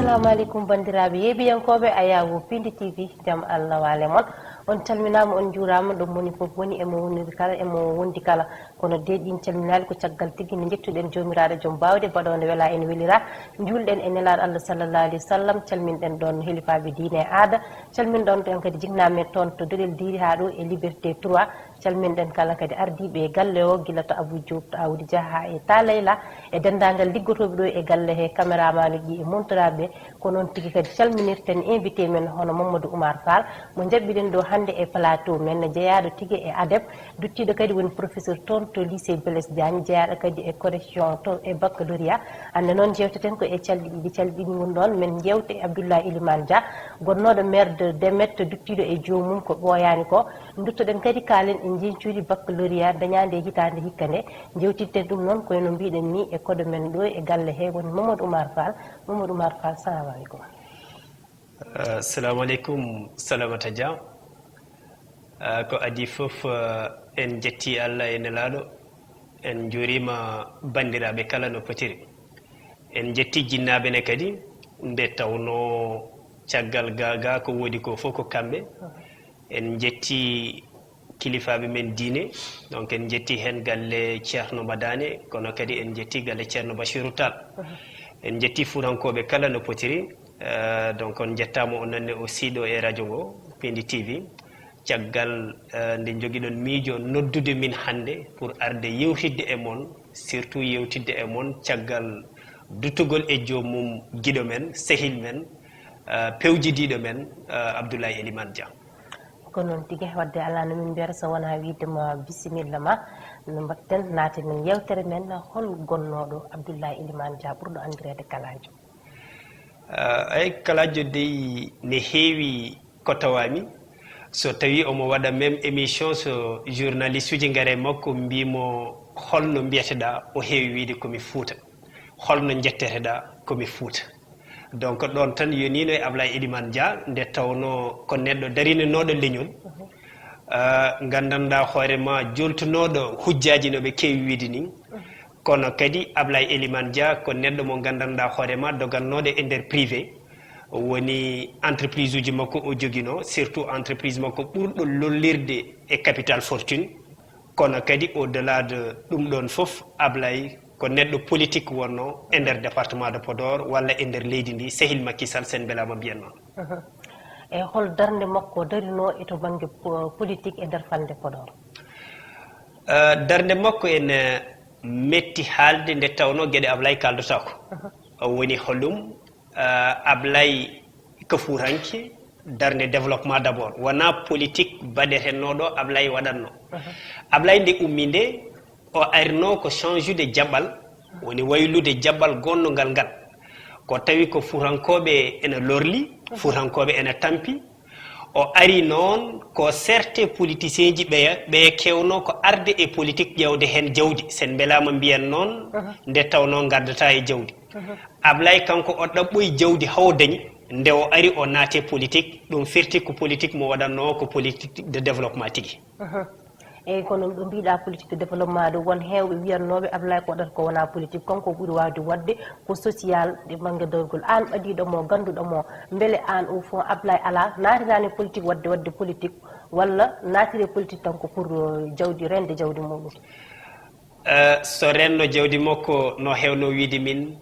assalamu alaikum bandiraɓe yeɓiyankoɓe ayawo Piindi TV jam Allah wale mon on calminama on juurama ɗum woni fof woni emo woniri kala emo wondi kala kono deeɗin calminali ko caggal tigui ne jettuɗen jomiraɗo joom bawde baɗode weela en welira julɗen e nelaɗo Allah sallallahu alayhi wa sallam calminɗen ɗon helifaɓe diine e aada calminɗon ɗon kadi jignamen toon to Dolel Diri ha ɗo e Liberté 3 calminɗen kala kadi ardiɓe e galle o guila to Abou Diop to Awdi Dia ha e Talayla e dendagal liggotoɓe ɗo e galle he caméraman ji e montoraɓe ko noon tigui kadi calminirten invité men hono Mamadou Oumar Fall mo jabɓiɗen ɗo hande e plateau men jeeyaɗo tigui e ADEP duttiɗo kadi woni professeur toon to lycée Blaise Diagne jeeyaɗo kadi e correction to e baccalauréat hande noon jewteten ko e calɗi ɗiɗi calɗi ɗiɗi gon ɗon men jewte e Abdoulaye Elimane Dia gonnoɗo maire de Demet duttiɗo e jomum ko ɓooyani ko duttoɗen kadi kaalen en jincuɗi baccalauréat dañade e hitande hikka nde jewtitten ɗum noon koyno mbiɗen ni e koɗo men ɗo e galle he woni Mamadou Oumar Fall. Mamadou Oumar Fall, salamu alaikum. Assalamu alaikum, Salamata Dia. Ko adi fof en jetti Allah e nelaɗo en jurima bandiraɓe kala no potiri en jetti jinnaɓe ne kadi nde tawno caggal gaga ko wodi ko fof ko kamɓe en jetti kilifaɓe men diine donc en jetti hen galle Ceerno Madane kono kadi en jetti galle Ceerno Bachirou Tall en jetti furankoɓe kala no potiri donc on jettama on nanne aussi ɗo e radio ngo Piindi TV caggal nde joguiɗon miijo noddude min hande pour arde yewtidde e moon surtout yewtidde e moon caggal duttugol e jomum guiɗo men sehil men pewjidiɗo men Abdoulaye Elimane Dia. ko noon tigui wadde ala no min mbiyata so wona widema bisimilla ma no mbatten naate men yewtere men hol gonnoɗo Abdoulaye Elimane Dia ɓurɗo andirede kalajo. Ay kalajo dey ne heewi ko tawami so tawi omo waɗa même émission so journaliste uji gaare makko mbimo holno mbiyeteɗa o heewi wiide komi Fouta holno jetteteɗa komi Fouta donc ɗon tan yonino e Abdoulaye Elimane Dia nde tawno ko neɗɗo darininoɗo leñol gandanɗa hoorema joltunoɗo hujjaji noɓe kewi wiide ni kono kadi Abdoulaye Elimane Dia ko neɗɗo mo gandanɗa hoorema dogannoɗo e nder privé woni entreprise uji makko o joguino surtout entreprise makko ɓurɗo lollirde e capital fortune kono kadi au delà de ɗum ɗon foof Abdoulaye ko neɗɗo politique wonno e nder département de Podor walla e nder leydi ndi sehil Macky Sall sen belama mbiyen noon e hol darde makko darino e to banggue politique e nder fande Podor. Darde makko ene metti haalde nde tawno gueɗe Abdoulaye kaldotako woni hollum Abdoulaye ko fuuranke darde développement d' abord wona politique baɗetennoɗo Abdoulaye waɗatno Abdoulaye nde ummi nde o arino ko change de jaɓɓal woni waylude jaɓɓal gonnogal ngal ko tawi ko fuurankoɓe ene lorli fuurankoɓe ene tampi o ari noon ko certes politicien ji ɓe kewno ko arde e politique ƴewde hen jawdi sen belama mbiyen noon nde tawno gardata e jawdi Abdoulaye kanko o ɗaɓɓoyi jawdi haw dañi nde o ari o naate politique ɗum firti ko politique mo waɗanno ko politique de développement tigui eyyi kono ɗo mbiɗa politique de développement ɗo won hewɓe wiyannoɓe Abdoulaye ko waɗata ko wona politique konko ɓuuri wawde wadde ko social ɗe banggue dowgol an ɓaɗiɗomo ganduɗomo beele an au fond Abdoulaye ala natirani politique wadde politique walla natire politique tan ko pour jawdi rende jawdi muɗum. So renno jawdi makko no hewno wiide min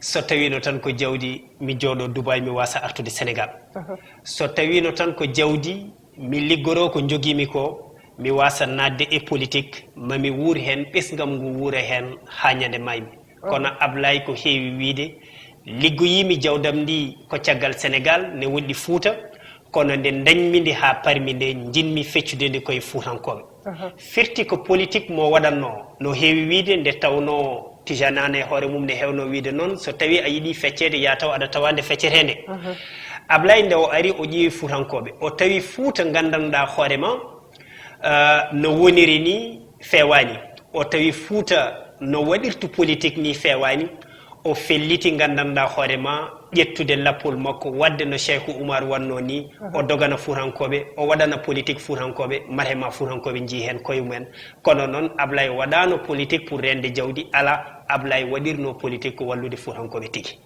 so tawino tan ko jawdi mi jooɗo Dubai mi wasa artude Sénégal so tawino tan ko jawdi mi liggoro ko joguimi ko mi wasa nadde e politique mami wuuri hen ɓesgam ngu wuura hen ha ñande maymi kono Abdoulaye ko heewi wiide liggoyimi jawdam ndi ko caggal Sénégal ne wonɗi Fouta kono nde dañmi ndi ha parmi nde jinmi feccude nde koye fuutankoɓe firti ko politique mo waɗanno no heewi wiide nde tawno tijanane e hoore mum ne hewno wiide noon so tawi a yiiɗi feccede ya taw aɗa tawande feccetede Abdoulaye nde o ari o ƴeewi fuutankoɓe o tawi Fouta gandanɗa hoorema no woniri ni fewani o tawi Fouta no waɗirtu politique ni fewani o felliti gandanɗa hoorema ƴettude lappol makko wadde no Cheikh Oumar wanno ni o dogana fuurankoɓe o waɗana politique fuurankoɓe marhema fuurankoɓe jii hen koye mumen kono noon Abdoulaye waɗano politique pour rende jawdi ala Ablay waɗirno politique ko wallude fuutankoɓe tigi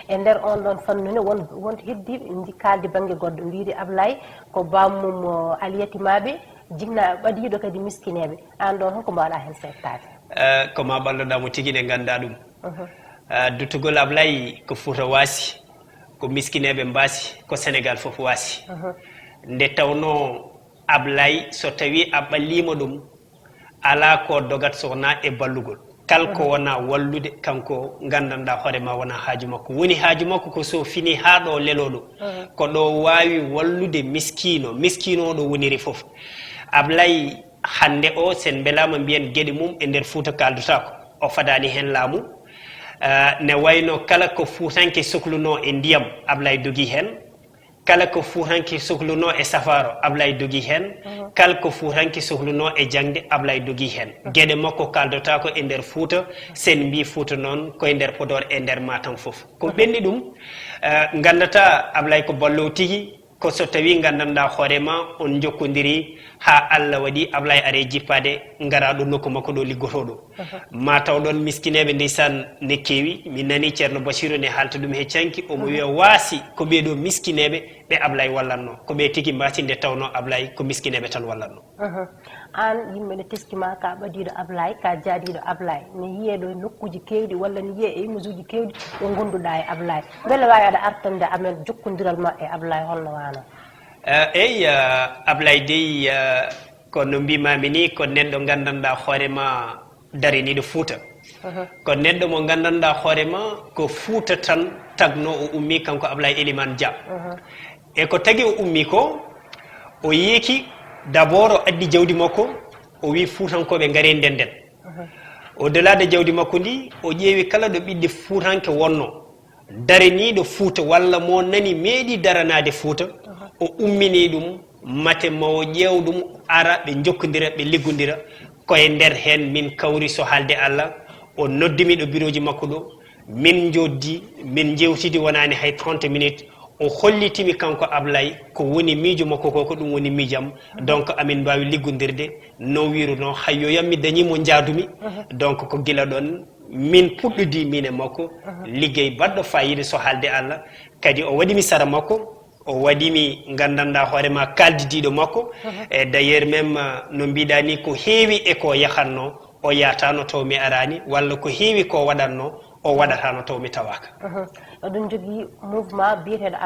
e nder on ɗon fannune won heddiɓe ndi kaldi banggue goɗɗo wiide Ablay ko bammum aliyatimaɓe jinna ɓadiɗo kadi miskineɓe an ɗon honko mbawɗa hen settade ko ma ɓalloɗamo tigi ɗe ganda ɗum duttugol Ablay ko Fouta waasi ko miskineɓe mbasi ko Sénégal foof waasi nde tawno Ablay so tawi a ɓallimo ɗum ala ko dogat sowona e ballugol kalko wona wallude kanko gandanɗa hoorema wona haaju makko woni haaju makko ko so fini ha ɗo leloɗo ko ɗo wawi wallude miskino ɗo woniri foof Ablay hande o sen belama mbiyen gueɗe mum e nder Fouta kaldutako o fadani hen laamu ne wayno kala ko fuutanke sohluno e ndiyam Ablay dogi hen kala ko fuutanke sohluno e safaro Ablay dogi hen kala ko fuutanke sohluno e jangde Ablay dogi hen gueɗe makko kaldota ko e nder Fouta sen mbi Fouta noon koye nder Podor e nder Matam foof ko ɓenni ɗum gandata Ablay ko ballow tigui ko so tawi gandanɗa hoorema on jokkodiri ha Allah waɗi Ablay are jippade garaɗo nokku makko ɗo liggotoɗo ma taw ɗon miskineɓe ndeysan ne kewi min nani ceerno Bachirou ne halta ɗum he canki omo wiya waasi ko ɓeɗo miskineɓe ɓe Ablay wallatno ko ɓe tigui mbasi nde tawno Ablay ko miskineɓe tan wallatno an yimɓe ne teskima ka ɓadiɗo Ablay ka jaadiɗo Ablay ne yiyeɗo nokkuji kewɗi walla ne yiye e image uji kewɗi ɗo gonduɗa e Ablay beele wawi aɗa artande amen jokkodiral ma e Ablay holno wano eyi Ablay dey kono mbimami ni ko neɗɗo gandanɗa hoorema dariniɗo Fouta ko neɗɗo mo gandanɗa hoorema ko Fouta tan tagno o ummi kanko Ablay Elimane Dia e ko tagui o ummi ko o yeeki d'abord o addi jawdi makko o wi Foutankoɓe gaare ndenden au delà de jawdi makko ndi o ƴeewi kala ɗo ɓiɗɗe Foutanke wonno daraniɗo Fouta walla mo nani meeɗi daranade Fouta o ummini ɗum mate mawo ƴeew ɗum ara ɓe jokkodira ɓe liggodira koye nder hen min kawri so haalde Allah o noddimi ɗo bureau ji makko ɗo min joddi min jewtidi wonani hay 30 minutes o hollitimi kanko Ablay ko woni miijo makko ko ɗum woni miijam donc amin mbawi liggodirde no wiruno hayyo yam mi dañimo jaadumi donc ko gila ɗon min puɗɗodi min e makko liggey baɗɗo fayida so haalde Allah kadi o waɗimi sara makko o waɗimi gandanɗa hoorema kaldidiɗo makko e d'ailleurs même no mbiɗa ni ko heewi e ko yahanno o yatano taw mi arani walla ko heewi ko waɗanno o waɗatano taw mi tawaka oɗon jogui mouvement biyeteɗo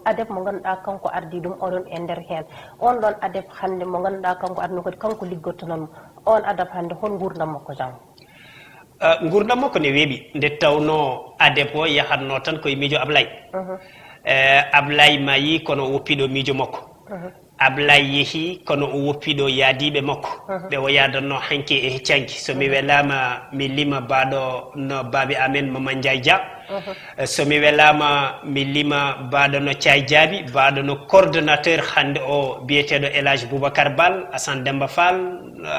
adep mo ganduɗa kanko ardi ɗum oɗon e nder hen on ɗon adep hande mo ganduɗa kanko ardi kadi kanko liggottononmo on adep hande hon gurdam makko jam gurdam makko ne weeɓi nde tawno adep o yahatno tan koye miijo Ablay Ablay mayi kono o woppiɗo miijo makko Ablay yeehi kono o woppiɗo yaadiɓe makko ɓe o yadanno hanki e heccanki somi welama mi lima baɗo no baabi amen Maman Ndiaye Dia somi welama mi lima baɗo no Thiay Diaby baɗo no coordonnateur hande o biyeteɗo El Hadj Boubacar Bal Assane Demba Fall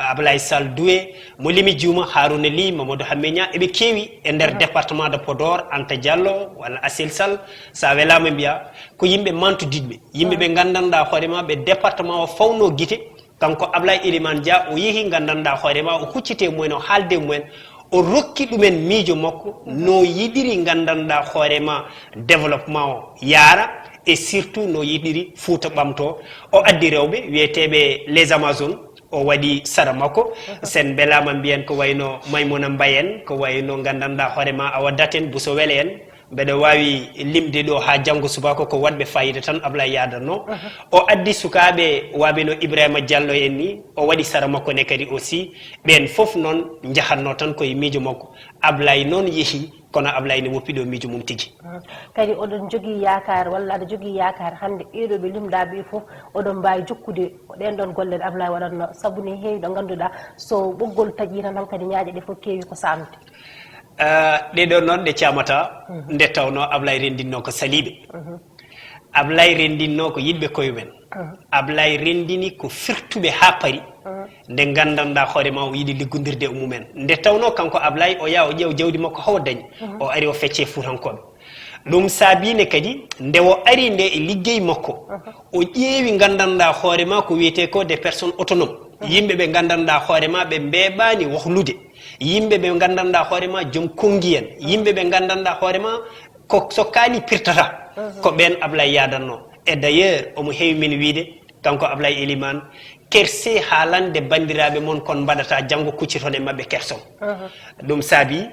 Ablay Sall Doué mo limi juuma Harouna Ly Mamadou Hammeña eɓe kewi e nder département de Podor Anta Diallo walla Asil Sall sa welama mbiya ko yimɓe mantudiɗɓe yimɓeɓe gandanɗa hoorema ɓe département o fawno guite kanko Ablay Elimane Dia o yeehi gandanɗa hoorema o huccite mumen o haalde mumen o rokki ɗumen miijo makko no yiɗiri gandanɗa hoorema développement o yaara et surtout no yiɗiri Fouta ɓamto o addi rewɓe wiyeteɓe les Amazones o waɗi sara makko sen belama mbiyen ko wayno Maymouna Mbayen ko wayno gandanɗa hoorema Awa Daten Bousso Wele en mbeɗa wawi limde ɗo ha janggo subaka ko waɗɓe fayida tan Ablay yadanno o addi sukaɓe wabino Ibrahima Diallo en ni o waɗi sara makko ne kadi aussi ɓen foof noon jahatno tan koye miijo makko Ablay noon yeehi kono Ablay ne woppiɗo miijo mum tigui kadi oɗon jogui yakar walla aɗa jogui yakar hande ɓeɗo ɓe limdaɓe foof oɗon mbawi jokkude ɗen ɗon golle Ablay waɗatno saabu ne heewi ɗo ganduɗa so ɓoggol taƴi tan kadi ñaaƴe ɗe foof kewi ko samde ɗeɗo noon ɗe camata nde tawno Ablay rendinno ko saliɓe Ablay rendinno ko yiɗɓe koyemen Ablay rendini ko firtuɓe ha paari nde gandanɗa hoorema o yiiɗi liggodirde e mumen nde tawno kanko Ablay o yaa o ƴeew jawdi makko hawa dañi o ari o fecce Foutankoɓe ɗum saabine kadi nde o ari nde e liggey makko o ƴeewi gandanɗa hoorema ko wiyete ko des personnes autonomes yimɓe ɓe gandanɗa hoorema ɓe mbeɓani wohlude yimbe be gandanɗa hoorema joom kongi en yimbe be gandanɗa hoorema ko so kaani pirtata ko ɓen Ablaye yadanno et d'ailleurs omo heewi min wiide kanko Ablaye Elimane kerse haalande bandiraɓe mon kon mbaɗata janggo kuccitoɗe mabɓe kerson ɗum saabi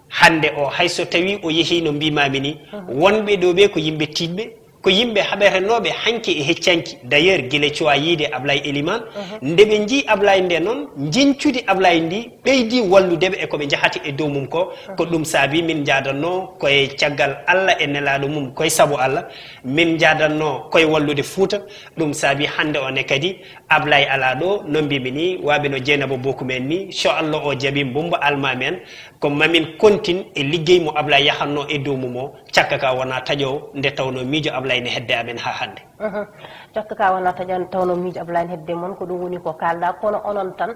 hande o hayso tawi o yeehi no mbimami ni wonɓe ɗo ɓe ko yimɓe tiɗɓe ko yimɓe haɓerenoɓe hanki e heccanki d'ailleurs guila cuwa yiide Ablaye Elimane ndeɓe jii Ablaye nde noon jincude Ablaye ndi ɓeydi walludeɓe e koɓe jahati e dow mum ko ɗum saabi min jadanno koye caggal Allah e nelaɗo mum koye saabu Allah min jadanno koye wallude Fouta ɗum saabi hande one kadi Ablaye ala ɗo no mbimi ni waɓe no Dieynaba Bokum en ni so Allah o jaaɓi Bumba almami en ko mamin continue e liggey mo Ablaye yahanno e dow mum o cakka ka wona taƴowo nde tawno miijo Ablaye ne hedde amen ha hande cakka ka wona taƴan tawno miijo Ablaye ne hedde mon ko ɗum woni ko kalɗa kono onon tan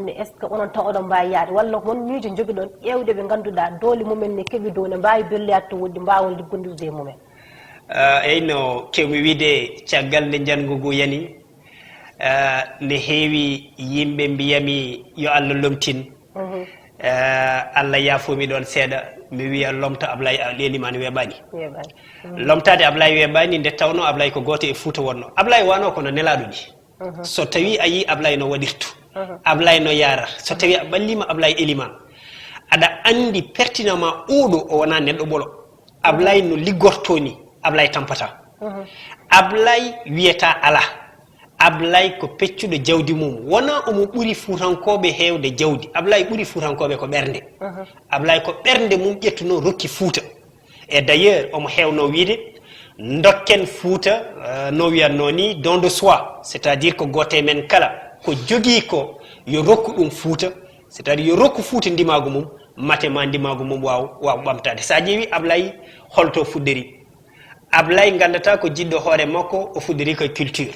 est ce que onon tan oɗon mbawi yaade walla won miijo joguiɗon ƴewde ɓe ganduɗa doole mumen ne keeɓi dow ne mbawi belloyade to woɗɗi mbawon liggondirde e mumen eyno kewmi wiide caggal nde jangugu yani ne heewi yimɓe mbiyami yo Allah lomtin Allah yaafumi ɗon seeɗa mi wiya lomta Ablaye Elimane weeɓani lomtade Ablaye weeɓani nde tawno Ablaye ko goto e Fouta wonno Ablaye wano kono nelaɗo ni so tawi a yi Ablaye no waɗirtu Ablaye no yarata so tawi a ɓallima Ablaye Elimane aɗa andi pertinemment oɗo o wona neɗɗo ɓolo Ablaye no liggorto ni Ablaye tampata Ablaye wiyata ala Ablaye ko peccuɗo jawdi mum wona omo ɓuuri Fuutankoɓe hewde jawdi Ablaye ɓuuri Fuutankoɓe ko ɓernde Ablaye ko ɓernde mum ƴettuno rokki Fouta et d'ailleurs omo hewno wiide dokken Fouta no wiyanno ni don de soi c' est à dire ko gote men kala ko jogui ko yo rokku ɗum Fouta c' est à dire yo rokku Fouta ndimagu mum matema ndimagu mum waw ɓamtade sa ƴeewi Ablaye holto fuɗɗori Ablaye gandata ko jiɗɗo hoore makko o fuɗɗori koye culture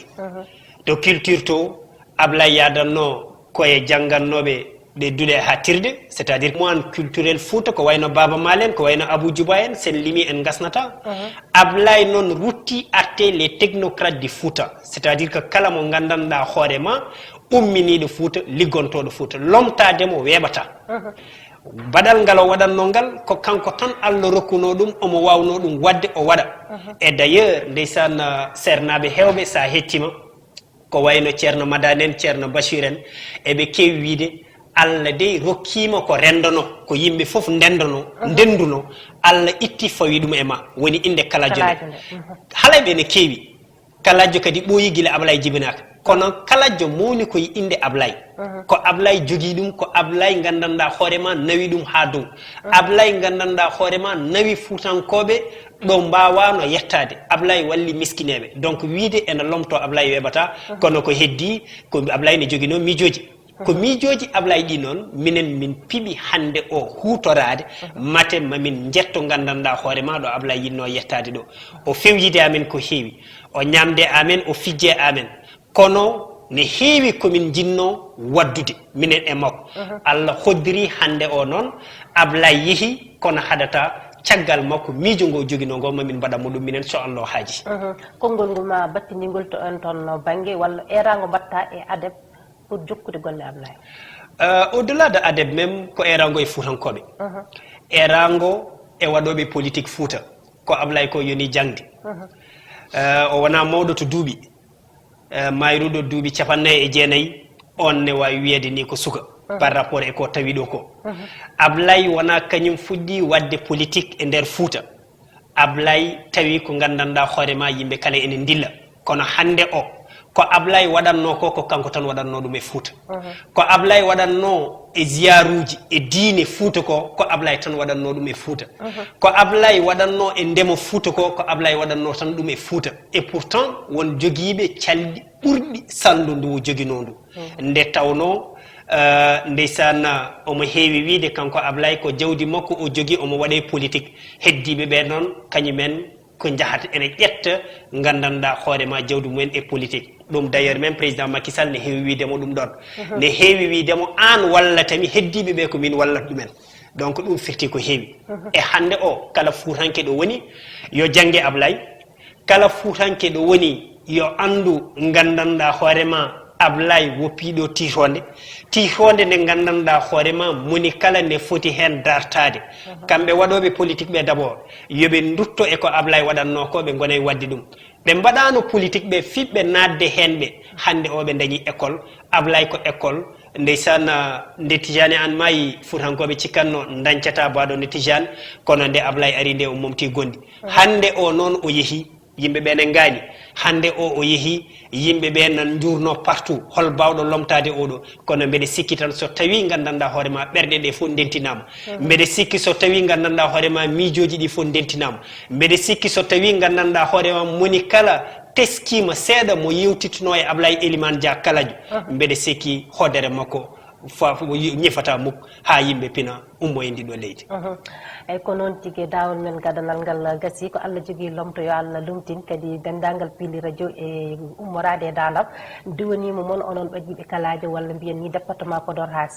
to culture to Ablaye yadanno koye janggannoɓe ɗe duuɗe ha tirde c' est à dire moine culturel Fouta ko wayno Baba Malen ko wayno Abou Djouba en sen limi en gasnata Ablaye noon rutti arte les technocrates du Fouta c' est à dire que kala mo gandanɗa hoorema umminiɗo Fouta liggontoɗo Fouta lomtademo weeɓata baɗal ngal o waɗanno ngal ko kanko tan Allah rokkuno ɗum omo wawno ɗum wadde o waɗa et d'ailleurs ndeysan sernaɓe hewɓe sa hettima ko wayno ceerno Madane en ceerno Bachir en eɓe kewi wiide Allah dey rokkima ko rendono ko yimɓe foof ndenduno Allah itti fawi ɗum e ma woni inde kalajo nde halayɓe ne kewi kalajo kadi ɓooyi guila Ablaye jibinaka kono kalajo mowni koye inde Ablaye ko Ablaye jogui ɗum ko Ablaye gandanɗa hoorema nawi ɗum ha dow Ablaye gandanɗa hoorema nawi Fuutankoɓe ɗo mbawano yettade Ablaye walli miskineɓe donc wiide ene lomto Ablaye weeɓata kono ko heddi ko Ablaye ne joguino miijoji ko miijoji Ablaye ɗi noon minen min piɓi hande o hutorade mate mamin jetto gandanɗa hoorema ɗo Ablaye yinno yettade ɗo o fewyide amen ko heewi o ñamde amen o fijje amen kono ne heewi komin jinno waddude minen e makko Allah hoddiri hande o noon Ablaye yeehi kono haɗata caggal makko miijo ngo joguino ngo mamin mbaɗanmo ɗum minen so Allah haaji konngol ngol ma battindigol to on toon banggue walla erago mbatta e adep pour jokkude golle Ablaye au delà de adep même ko erago e Fuutankoɓe erago e waɗoɓe politique Fouta ko Ablaye ko yoni jangde o wona mawɗo to duuɓi mayruɗo duuɓi 49 on ne wawi wiyede ni ko suka par rapport e ko tawi ɗo ko Ablaye wona kañum fuɗɗi wadde politique e nder Fouta Ablaye tawi ko gandanɗa hoorema yimɓe kala ene dilla kono hande o ko Ablaye waɗanno ko kanko tan waɗanno ɗum e Fouta ko Ablaye waɗanno e ziyaruji e diine Fouta ko Ablaye tan waɗanno ɗum e Fouta ko Ablaye waɗanno e ndemo Fouta ko Ablaye waɗanno tan ɗum e Fouta et pourtant won joguiɓe calɗi ɓurɗi sandu ndu joguino ndu nde tawno ndeysan omo heewi wiide kanko Ablaye ko jawdi makko o jogui omo waɗe politique heddiɓe ɓe noon kañumen ko jahata ene ƴetta gandanɗa hoorema jawdi mumen e politique ɗum d' ailleurs même président Macky Sall ne heewi wiidemo ɗum ɗon ne heewi wiidemo an wallatami heddiɓe ɓe ko min wallat ɗumen donc ɗum firti ko heewi e hande o kala Fuutanke ɗo woni yo jangge Ablaye kala Fuutanke ɗo woni yo andu gandanɗa hoorema ablay wopiɗo titonde nde gandanɗa hoorema moni kala ne foti hen dartade kamɓe waɗoɓe politique ɓe d'abord yoɓe dutto e ko ablay waɗanno ko ɓe gonay wadde ɗum ɓe mbaɗano politique ɓe fiɓɓe nadde hen ɓe hande o ɓe dañi école ablay ko école ndeysan nde tijani an maayi futankoɓe cikkanno dañcata baɗo nde tijane kono nde ablay ari nde o momti gondi hande o noon o yeehi yimɓe ɓe ne gaani hande o yeehi yimɓe ɓe nan jurno partout hol bawɗo lomtade oɗo kono mbeɗe sikki tan so tawi gandanɗa hoorema ɓerɗe ɗe fof dentinama mbeɗe sikki so tawi gandanɗa hoorema miijoji ɗi fof dentinama mbeɗe sikki so tawi gandanɗa hoorema moni kala teskima seeɗa mo yewtitino e ablay elimane dia kaladio mbeɗe sikki hoodere makko ñifata mukko ha yimɓe pina ummo e ndiɗo leydi eyyi ko noon tigui dawol men gadanal ngal gasi ko Allah jogui lomto yo Allah lumtin kadi dendagal Piindi radio e ummorade e dandam diwanimo moon onon ɓaƴiɓe kalajo walla mbiyen ni département Podor ha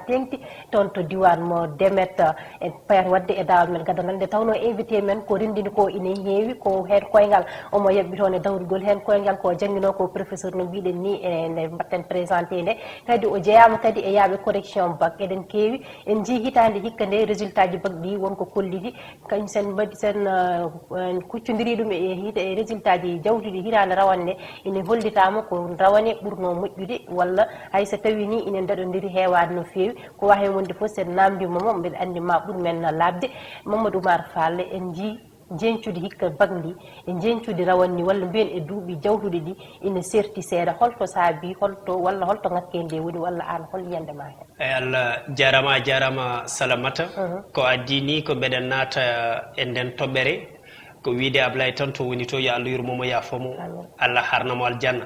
tengti toon to diwan mo Demet en payat wadde e dawol men gadanal nde tawno invité men ko rendini ko ine heewi ko hen koyngal omo yaɓɓi toon e dawrugol hen koyngal ko jangguino ko professeur no mbiɗen ni ene mbatten présenté nde kadi o jeeyama kadi e yaaɓe correction bac eɗen keewi en jii hitande hikka nde résultat ji bac ɗi wonko kollidi kañ sen mbaɗi sen kuccodiri ɗum e résultat ji jawtuɗi hitande rawanne ine hollitama ko rawane ɓurno moƴƴude walla hay so tawi ni ine daɗodiri heewade no feewi ko wawi wonde foof sen namdimamo mbeɗa andi ma ɓuur men labde Mamadou Oumar Fall en jii jencude hikka bac ndi e jencude rawanni walla mbiyen e duuɓi jawtuɗi ɗi ine serti seeɗa holto saabi holto walla holto ngakkende woni walla an hol yiyande ma hen eyi Allah jarama Salamata ko addi ni ko mbeɗen naata e nden toɓɓere ko wiide Ablay tan to woni to yo Allah yurmomo yafomo Allah harnamo aljanna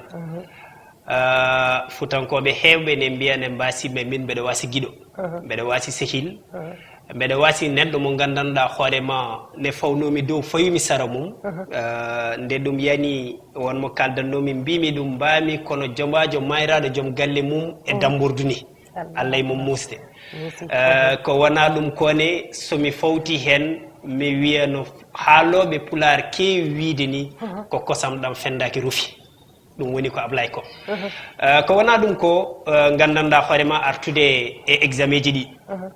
futankoɓe hewɓe ne mbiya ne mbasiɓe min mbeɗa wasi guiɗo mbeɗa wasi sehil mbeɗa wasi neɗɗo mo gandanɗa hoorema ne fawnomi dow fawimi sara mum nde ɗum yani wonmo kaldannomi mbimi ɗum mbami kono jomajo mayraɗo joom galle mum e dambourdu ni Allah e mum musde ko wona ɗum kone somi fawti hen mi wiya no haaloɓe pulaar kewi wiide ni ko kosam ɗam fendaki rufi ɗum woni ko Ablay ko ko wona ɗum ko gandanɗa hoorema artude e examen ji ɗi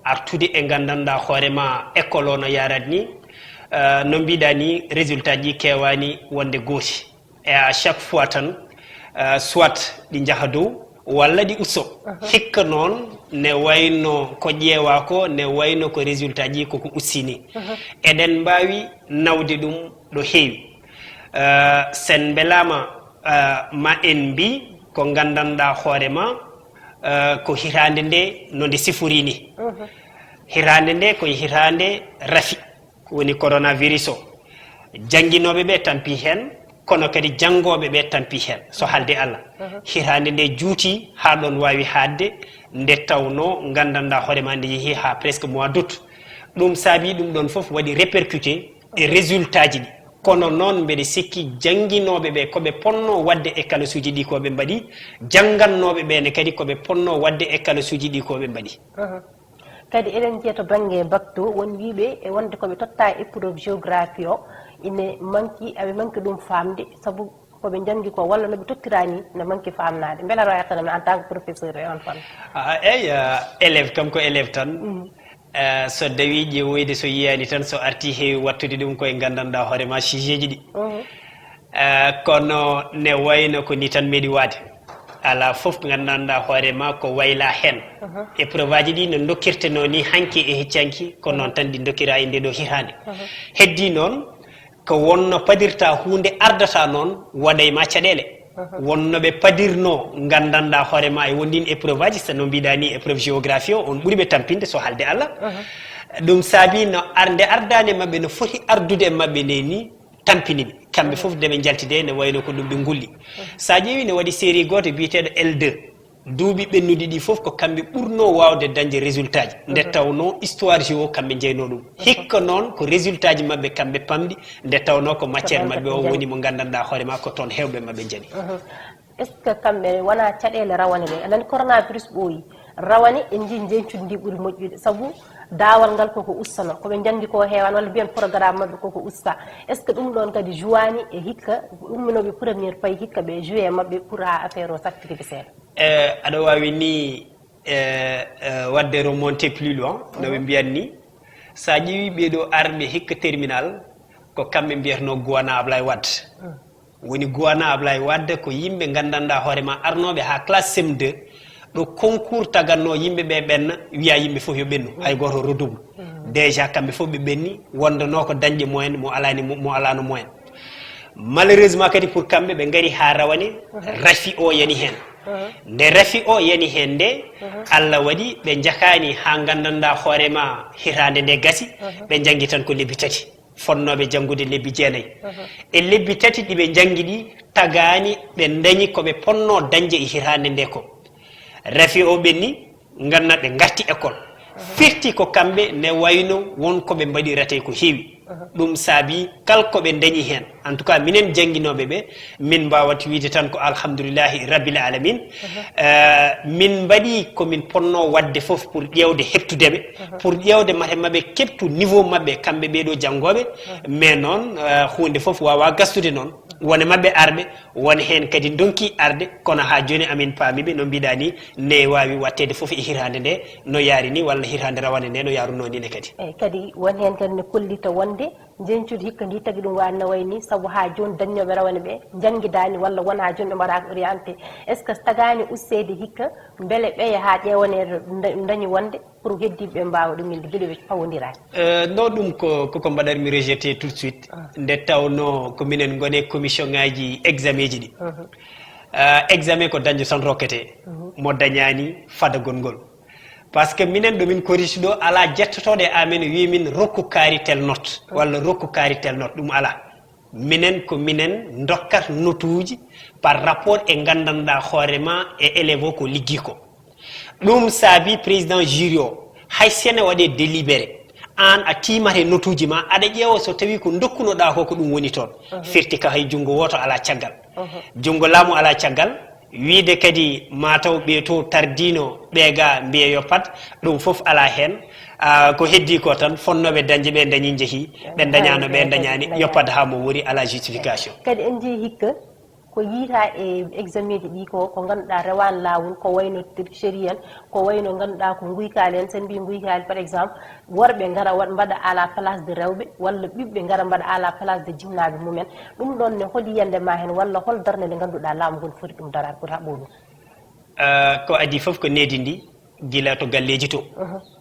artude e gandanɗa hoorema école o no yarat ni no mbiɗa ni résultat ji kewani wonde gooti e à chaque fois tan soit ɗi jaaha dow walla ɗi usto hikka noon ne wayno ko ƴeewa ko ne wayno ko résultat ji koko ussini eɗen mbawi nawde ɗum ɗo heewi sen belama ma en mbi ko gandanɗa hoorema ko hitande nde no nde sifori ni hitande nde koye hitande rafi woni coronavirus o jangguinoɓe ɓe tampi hen kono kadi janggoɓe ɓe tampi hen so halde Allah hitande nde juuti ha ɗon wawi hadde nde tawno gandanɗa hoorema nde yeehi ha presque mois d' août ɗum saabi ɗum ɗon foof waɗi répercuté e résultat ji ɗi kono noon mbeɗe sikki jangguinoɓe ɓe koɓe ponno wadde e kala suji ɗi koɓe mbaɗi janggannoɓe ɓene kadi koɓe ponno wadde e kala suji ɗi koɓe mbaɗi kadi eɗen jiiya to banggue bac to won wiiɓe e wonde koɓe totta épreuve géographie o ine manqui aɓe manqui ɗum famde saabu koɓe janggui ko walla noɓe tottirani ne manqui famnade beela aɗa wayattanami en tant que professeur e on fan eyyi élève kam ko élève tan so dawi ƴeewoyde so yiyani tan so arti heewi wattude ɗum koye gandanɗa hoorema sujet ji ɗi kono ne wayno ko ni tan meeɗi waade ala foof gandanɗa hoorema ko wayla hen épreuve aji ɗi no dokkirteno ni hanki e heccanki ko noon tan ɗi dokkira e nde ɗo hitande heddi noon ko wonno padirta hunde ardata noon waɗayma caɗele wonno ɓe padirno gandanɗa hoorema e wondin épreuve aji so no mbiɗa ni épreuve géographie o on ɓuuri ɓe tampinde so halde Allah ɗum saabi no nde ardade mabɓe no foti ardude e mabɓe nde ni tampiniɓe kamɓe foof ndeɓe jaltide ne wayno ko ɗum ɓe gulli sa ƴeewi ne waɗi série goto biyeteɗo L2 duuɓi ɓennuɗi ɗi foof ko kamɓe ɓurno wawde dañde résultat ji nde tawno histoire géo kamɓe jeyno ɗum hikka noon ko résultat ji mabɓe kamɓe pamɗi nde tawno ko matiére mabɓe o woni mo gandanɗa hoorema ko toon hewɓe mabɓe jaani est ce que kamɓe wona caɗele rawane ɗe aɗani coronavirus ɓooyi rawane en jii jencude ndi ɓuuri moƴƴude saabu dawal ngal koko ustano koɓe jangi ko heewan walla mbiyen programme mabɓe koko usta est ce que ɗum ɗon kadi jouani e hikka umminoɓe premiére payi hikka ɓe joué mabɓe pour ha affaire o saktiki seeɗa aɗa wawi ni wadde remonter plus loin no ɓe mbiyan ni sa ƴeewi ɓeɗo arɓe hikka terminal ko kamɓe mbiyatno Gouwana Ablaye Wade woni Gouwana Ablaye Wade ko yimɓe gandanɗa hoorema arnoɓe ha classe CM2 ɗo concours taganno yimɓeɓe ɓenna wiya yimɓe foof yo ɓennu hay goto redouble déjà kamɓe foof ɓe ɓenni wondano ko dañƴe moyen mo alano moyen malheureusement kadi pour kamɓe ɓe gari ha rawane rafi o yani hen nde rafi o yani hen nde Allah waɗi ɓe jakani ha gandanɗa hoorema hitande nde gasi ɓe janggi tan ko lebbi tati fonnoɓe janggude lebbi jeenayyi e lebbi tati ɗiɓe janggi ɗi tagani ɓe dañi koɓe ponno dañde e hitande nde ko rafi o ɓenni ganna ɓe garti école firti ko kamɓe ne wayno wonkoɓe mbaɗi rate ko heewi ɗum saabi kalkoɓe dañi hen en tout cas minen jangguinoɓe ɓe min mbawat wiide tan ko alhamdoulillahi rabbil alamin min mbaɗi komin ponno wadde foof pour ƴewde heptudeɓe pour ƴewde mate mabɓe keptu niveau mabɓe kamɓe ɓeɗo janggoɓe mais noon hunde foof wawa gastude noon wone mabɓe arɓe won hen kadi donki arde kono ha joni amin paamiɓe no mbiɗa ni ne wawi wattede foof e hitande nde no yaari ni walla hitande rawane nde no yaruno ni ne kadi eyyi kadi won hen kadi ne kollita wonde jencude hikka ndi tagui ɗum wanno wayni saabu ha joni dañnoɓe rawane ɓe jangguidani walla wona ha joni ɓe mbaɗaka orienté est ce que tagani ussede hikka beele ɓeya ha ƴewanede dañi wonde pour heddiɓe mbawa ɗuminde gueɗe ɓe fawodirani no ɗum koko mbaɗatmi rejeté tout de suite nde tawno ko minen gone commission ngaji examen ji ɗi examen ko dañde tan rokkete mo dañani fadagol ngol par ce que minen ɗomin corrige ɗo ala jettotoɗo e amen wimin rokku kaari tel note walla rokku kaari tel note ɗum ala minen ko minen dokkat note uji par rapport e gandanɗa hoorema e élève o ko liggi ko ɗum saabi président jury o hay sene waɗe délibéré an a timate note uji ma aɗa ƴeewa so tawi ko dokkunoɗa ko ɗum woni toon firti ka hay junggo woto ala caggal junggo laamu ala caggal wiide kadi mataw ɓe to tardino ɓeega mbiya yoppat ɗum foof ala hen ko heddi ko tan fonnoɓe dañde ɓe dañi jeehi ɓe dañano ɓe dañani yoppat ha mo wori ala justification kadi en jeehi hikka ko yiita e examen ji ɗi ko ganduɗa rewan lawol ko wayno tricherie en ko wayno ganduɗa ko guykali en sen mbi guykali par exemple worɓe gara mbaɗa à la place de rewɓe walla ɓiɓɓe gara mbaɗa à la place de jinnaɓe mumen ɗum ɗon ne hol yiyande ma hen walla hol darde nde ganduɗa laamu ngol foti ɗum darade pour haɓɓo ɗum ko adi foof ko needi ndi guila to galleji to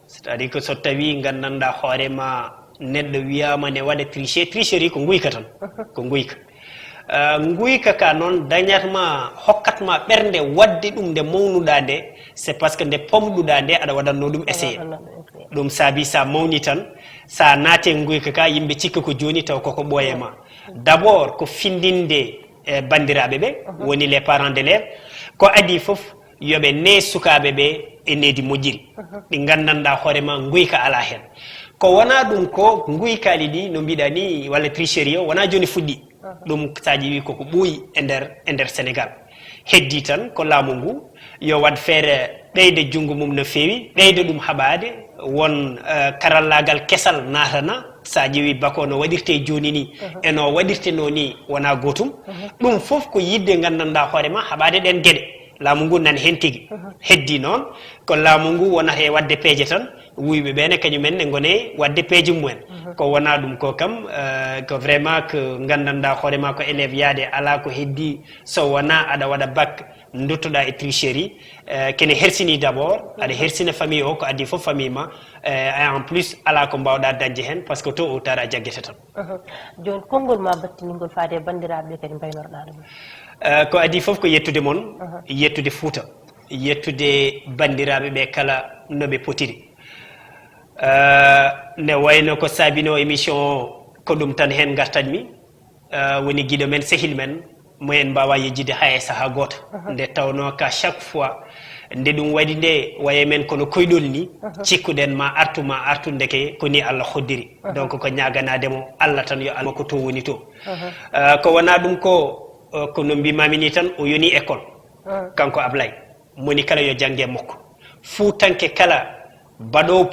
c'est à dire que so tawi gandanɗa hoorema neɗɗo wiyama ne waɗa tricherie ko guyka tan ko guyka guyka ka noon dañatma hokkatma ɓernde wadde ɗum nde mawnuɗa nde c'est parce que nde pomɗuɗa nde aɗa waɗanno ɗum essayé ɗum saabi sa mawni tan sa naate guyka ka yimɓe cikka ko joni taw koko ɓooyema d' abord ko findinde bandiraɓe ɓe woni les parents d'élèves ko adi foof yoɓe ne sukaɓe ɓe e needi moƴƴiri ɗi gandanɗa hoorema guyka ala hen ko wona ɗum ko guykali ɗi no mbiɗa ni walla tricherie o wona joni fuɗɗi ɗum sa ƴeewi koko ɓooyi e nder sénégal heddi tan ko laamu ngu yo wat feere ɓeyde junggo mum no feewi ɓeyde ɗum haɓade won karallagal kesal natana sa ƴeewi bako no waɗirte joni ni eno waɗirteno ni wona gotum ɗum foof ko yidde gandanɗa hoorema haɓade ɗen gueɗe laamu ngu nani hen tigui heddi noon ko laamu ngu wonata e wadde peeje tan wuyɓe ɓene kañumen ne gone wadde peeje mumen ko wona ɗum ko kam ko vraiment que gandanɗa hoorema ko élève yaade ala ko heddi so wona aɗa waɗa bac duttoɗa e tricherie kene hersini d' abord aɗa hersina famille o ko addi foof famille ma en plus ala ko mbawɗa dañde hen par ce que tôt ou tard a jagguete tan joni konngol ma battiningol faade e bandiraɓe kadi mbaynorɗa ɗum ko adi foof ko yettude moon yettude Fouta yettude bandiraɓe ɓe kala noɓe potiri ne wayno ko saabino émission o ko ɗum tan hen gartanmi woni guiɗo men sehil men mo en mbawa yejjide ha e saaha goto nde tawno ka chaque fois nde ɗum waɗi nde waye men kono koyɗol ni cikkuɗen ma artu ndeke koni Allah hoddiri donc ko ñaganademo Allah tan yo Allah ko to woni to ko wona ɗum ko no mbimami ni tan o yoni école kanko Ablaye moni kala yo jangge makko fuutanke kala baɗo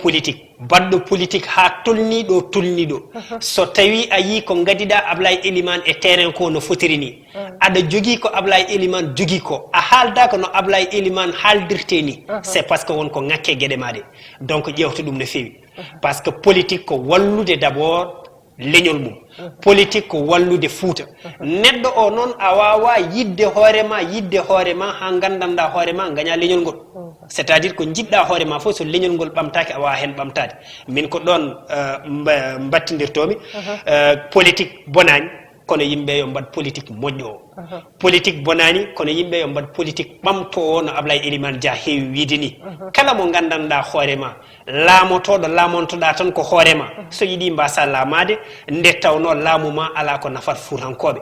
politique ha tolniɗo so tawi a yi ko gaddiɗa Ablaye Elimane e terrain ko no fotiri ni aɗa jogui ko Ablaye Elimane jogui ko a haaldaka no Ablaye Elimane haaldirte ni c'est parce que wonko ngakke gueɗe maɗe donc ƴewta ɗum no fewi par ce que politique ko wallude d' abord leñol mum politique ko wallude Fouta neɗɗo o noon a wawa yidde hoorema ha gandanɗa hoorema gaña leñol ngol c'est à dire ko jiɗɗa hoorema fof so leñol ngol ɓamtaki a wawa hen ɓamtade min ko ɗon battidirtomi politique bonani kono yimɓe yo mbad politique moƴƴo o politique bonani kono yimɓe yo mbad politique ɓamtowo no Ablaye Elimane Dia heewi wiide ni kala mo gandanɗa hoorema laamotoɗo laamontoɗa tan ko hoorema so yiiɗi mbasa laamade nde tawno laamu ma ala ko nafat fuutankoɓe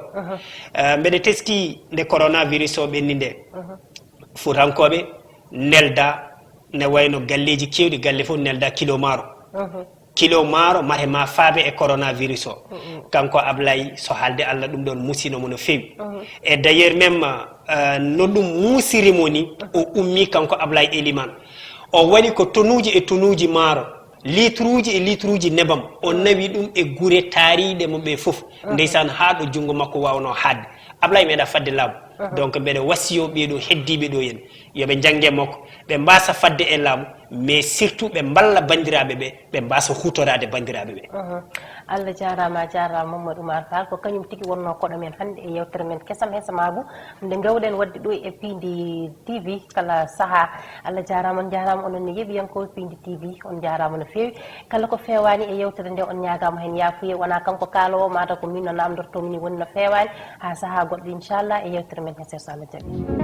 mbeɗe teski nde coronavirus o ɓenni nde fuutankoɓe nelda ne wayno galleji kewɗi galle fof nelda kilo maaro mate ma faabe e coronavirus o kanko Ablaye so haalde Allah ɗum ɗon musinomo no fewi e d' ailleurs même no ɗum musirimo ni o ummi kanko Ablaye Elimane o waɗi ko tonuji maaro litre uji nebam o nawi ɗum e guure taariɗe mo ɓe fof ndeysan ha ɗo jungo makko wawno haadde Ablaye meeɗa fadde laamu donc mbeɗa wasiyo ɓeɗo heddiɓe ɗo yen yoɓe jangge makko ɓe mbasa fadde e laamu mais surtout ɓe mballa bandiraɓe ɓe mbasa hutorade bandiraɓe ɓe Allah jarama Mamadou Oumar Fall ko kañum tigi wonno koɗo men hande e yewtere men Kessam Hessamaagu nde gawɗen wadde ɗo e Piindi TV kala saaha Allah jarama on jarama onon ne yeeɓiyankoɓe Piindi TV on jarama no fewi kala ko fewani e yewtere nde on ñagama hen yafuye wona kanko kaalowo mata ko min no namdortomini woni no fewani ha saaha goɗɗo inchallah e yewtere men Hessamaagu Allah jaɓi